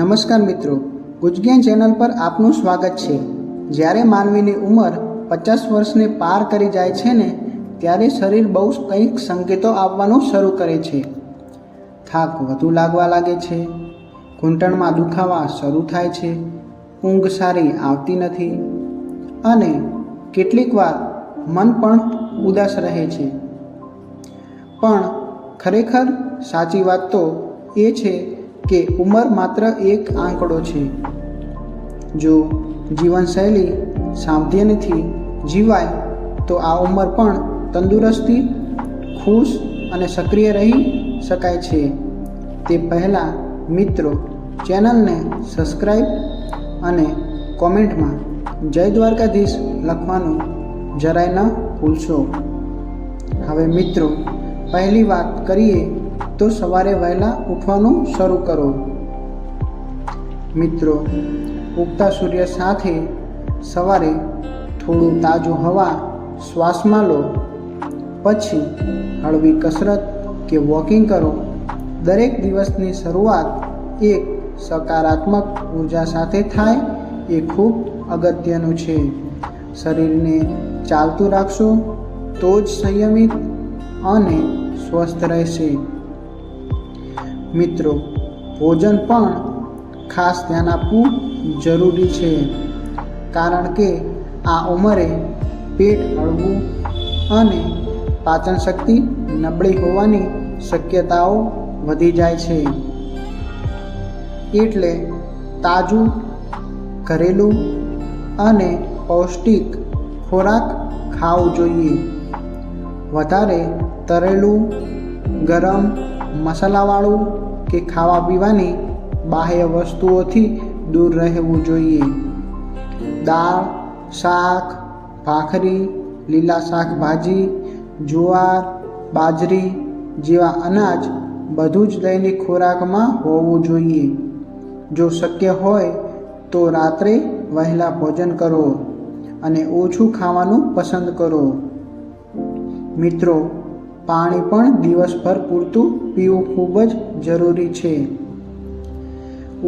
નમસ્કાર મિત્રો, ગુજજ્ઞાન ચેનલ પર આપનું સ્વાગત છે। જ્યારે માનવીની ઉંમર 50 વર્ષને પાર કરી જાય છે ને ત્યારે શરીર બહુ કંઈક સંકેતો આપવાનું શરૂ કરે છે। થાક વધુ લાગવા લાગે છે, ઘૂંટણમાં દુખાવા શરૂ થાય છે, ઊંઘ સારી આવતી નથી અને કેટલીક વાર મન પણ ઉદાસ રહે છે। પણ ખરેખર સાચી વાત તો એ છે કે ઉંમર માત્ર એક આંકડો છે। જો જીવનશૈલી સાવધાનીથી જીવાય તો આ ઉંમર પણ તંદુરસ્તી, ખુશ અને સક્રિય રહી શકાય છે। તે પહેલાં મિત્રો, ચેનલને સબસ્ક્રાઈબ અને કોમેન્ટમાં જય દ્વારકાધીશ લખવાનું જરાય ન ભૂલશો। હવે મિત્રો, પહેલી વાત કરીએ તો સવારે વહેલા ઉઠવાનું શરૂ કરો। મિત્રો, ઉગતા સૂર્ય સાથે સવારે થોડું તાજું હવા શ્વાસમાં લો, પછી હળવી કસરત કે વોકિંગ કરો। દરેક દિવસની શરૂઆત એક સકારાત્મક ઉર્જા સાથે થાય એ ખૂબ અગત્યનું છે। શરીરને ચાલતું રાખશો તો જ સંયમિત અને સ્વસ્થ રહેશે। મિત્રો, ભોજન પણ ખાસ ધ્યાન આપવું જરૂરી છે, કારણ કે આ ઉંમરે પેટ હળવું અને પાચન શક્તિ નબળી હોવાની શક્યતાઓ વધી જાય છે। એટલે તાજું, ઘરેલું અને પૌષ્ટિક ખોરાક ખાવું જોઈએ। વધારે તળેલું, ગરમ મસાલાવાળું કે ખાવા પીવાની બાહ્ય વસ્તુઓથી દૂર રહેવું જોઈએ। દાળ, શાક, ભાખરી, લીલા શાકભાજી, જુવાર, બાજરી જેવા અનાજ બધું જ દૈનિક ખોરાકમાં હોવું જોઈએ। જો શક્ય હોય તો રાત્રે વહેલા ભોજન કરો અને ઓછું ખાવાનું પસંદ કરો। મિત્રો, પાણી પણ દિવસભર પૂરતું પીવું ખૂબ જ જરૂરી છે।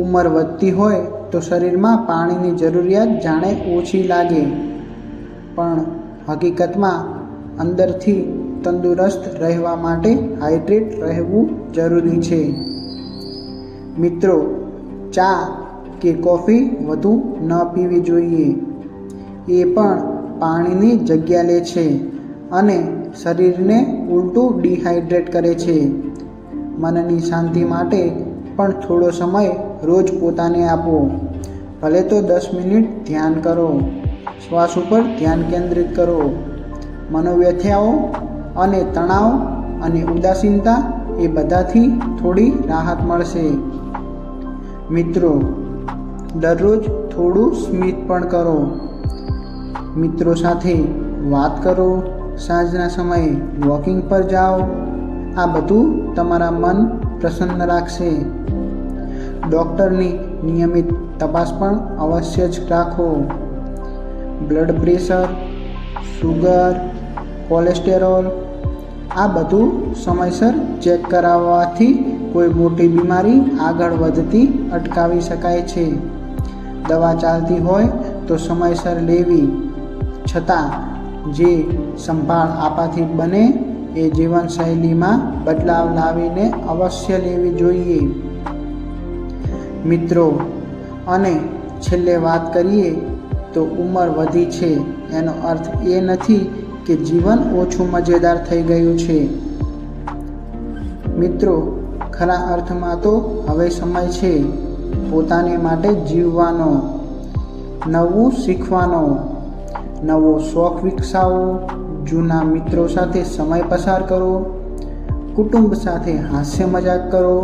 ઉંમર વધતી હોય તો શરીરમાં પાણીની જરૂરિયાત જાણે ઓછી લાગે, પણ હકીકતમાં અંદરથી તંદુરસ્ત રહેવા માટે હાઇડ્રેટ રહેવું જરૂરી છે। મિત્રો, ચા કે કોફી વધુ ન પીવી જોઈએ। એ પણ પાણીની જગ્યા લે છે અને શરીરને ઉલટું ડિહાઇડ્રેટ કરે છે। મનની શાંતિ માટે પણ થોડો સમય રોજ પોતાને આપો। ભલે તો 10 મિનિટ ધ્યાન કરો, શ્વાસ ઉપર ધ્યાન કેન્દ્રિત કરો। મનોવ્યથાઓ અને તણાવ અને ઉદાસીનતા એ બધાથી થોડી રાહત મળશે। મિત્રો, દરરોજ થોડું સ્મિત પણ કરો। મિત્રો સાથે વાત કરો, સાંજના સમયે વોકિંગ પર જાઓ। આ બધું તમારા મન પ્રસન્ન રાખશે। ડૉક્ટરની નિયમિત તપાસ પણ અવશ્ય જ રાખો। બ્લડ પ્રેશર, શુગર, કોલેસ્ટેરોલ આ બધું સમયસર ચેક કરાવવાથી કોઈ મોટી બીમારી આગળ વધતી અટકાવી શકાય છે। દવા ચાલતી હોય તો સમયસર લેવી, છતાં જે સંભાળ આપવાથી બને એ જીવનશૈલીમાં બદલાવ લાવીને અવશ્ય લેવી જોઈએ। મિત્રો, અને છેલ્લે વાત કરીએ તો ઉંમર વધી છે એનો અર્થ એ નથી કે જીવન ઓછું મજેદાર થઈ ગયું છે। મિત્રો, ખરા અર્થમાં તો હવે સમય છે પોતાને માટે જીવવાનો, નવું શીખવાનો, નવો શોખ વિકસાવો, જૂના મિત્રો સાથે સમય પસાર કરો, કુટુંબ સાથે હાસ્ય મજાક કરો।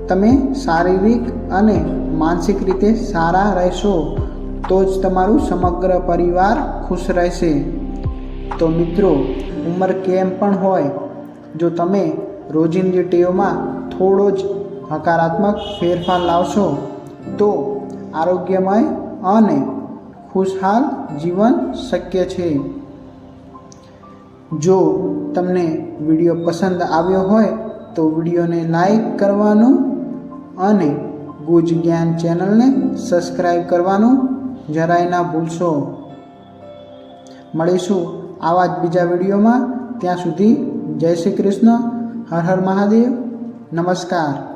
તમે શારીરિક અને માનસિક રીતે સારા રહેશો તો જ તમારું સમગ્ર પરિવાર ખુશ રહેશે। તો મિત્રો, ઉંમર કેમ પણ હોય, જો તમે રોજિંદી ટેવમાં થોડો જ હકારાત્મક ફેરફાર લાવશો તો આરોગ્યમય અને ખુશહાલ જીવન શક્ય છે। જો તમને વિડીયો પસંદ આવ્યો હોય તો વિડીયોને લાઈક કરવાનું અને ગુજ જ્ઞાન ચેનલને સબસ્ક્રાઈબ કરવાનું જરાય ના ભૂલશો. મળીશું આવા જ બીજા વિડીયોમાં. ત્યાં સુધી જય શ્રી કૃષ્ણ. હર હર મહાદેવ. નમસ્કાર.